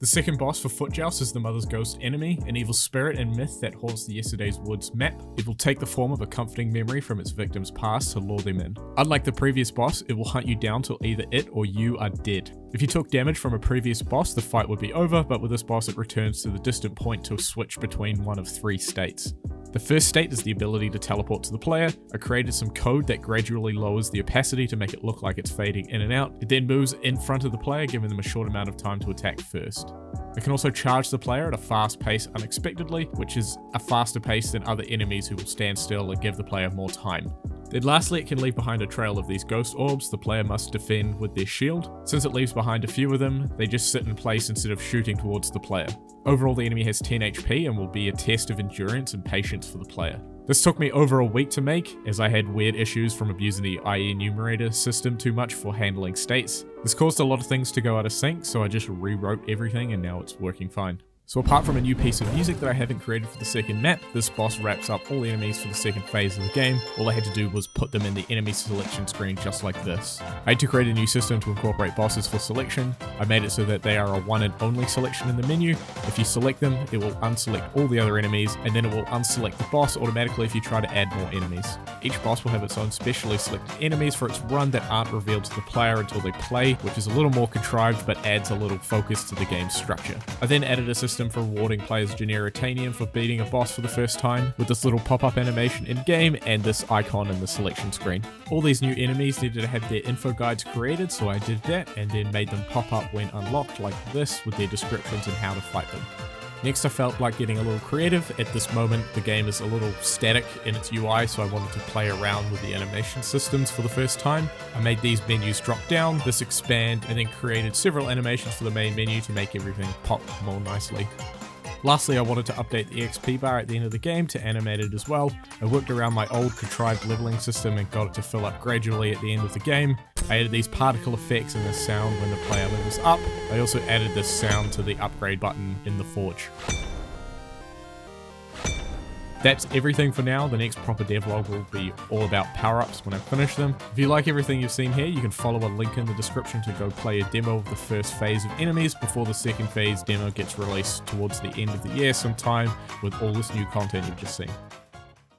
The second boss for Foot Joust is the Mother's Ghost enemy, an evil spirit and myth that haunts the Yesterday's Woods map. It will take the form of a comforting memory from its victim's past to lure them in. Unlike the previous boss, it will hunt you down till either it or you are dead. If you took damage from a previous boss, the fight would be over, but with this boss it returns to the distant point to switch between one of 3 states. The first state is the ability to teleport to the player. I created some code that gradually lowers the opacity to make it look like it's fading in and out. It then moves in front of the player, giving them a short amount of time to attack first. I can also charge the player at a fast pace unexpectedly, which is a faster pace than other enemies who will stand still and give the player more time. Then lastly, it can leave behind a trail of these ghost orbs the player must defend with their shield. Since it leaves behind a few of them, they just sit in place instead of shooting towards the player. Overall, the enemy has 10 HP and will be a test of endurance and patience for the player. This took me over a week to make, as I had weird issues from abusing the IE enumerator system too much for handling states. This caused a lot of things to go out of sync, so I just rewrote everything and now it's working fine. So apart from a new piece of music that I haven't created for the second map, this boss wraps up all the enemies for the second phase of the game. All I had to do was put them in the enemy selection screen just like this. I had to create a new system to incorporate bosses for selection. I made it so that they are a one and only selection in the menu. If you select them, it will unselect all the other enemies, and then it will unselect the boss automatically if you try to add more enemies. Each boss will have its own specially selected enemies for its run that aren't revealed to the player until they play, which is a little more contrived but adds a little focus to the game's structure. I then added a system for rewarding players Generatanium for beating a boss for the first time, with this little pop-up animation in-game and this icon in the selection screen. All these new enemies needed to have their info guides created, so I did that and then made them pop up when unlocked like this with their descriptions and how to fight them. Next, I felt like getting a little creative. At this moment, the game is a little static in its UI, so I wanted to play around with the animation systems for the first time. I made these menus drop down, this expand, and then created several animations for the main menu to make everything pop more nicely. Lastly, I wanted to update the XP bar at the end of the game to animate it as well. I worked around my old contrived leveling system and got it to fill up gradually at the end of the game. I added these particle effects and this sound when the player levels up. I also added this sound to the upgrade button in the Forge. That's everything for now. The next proper devlog will be all about power-ups when I finish them. If you like everything you've seen here, you can follow a link in the description to go play a demo of the first phase of enemies before the second phase demo gets released towards the end of the year sometime with all this new content you've just seen.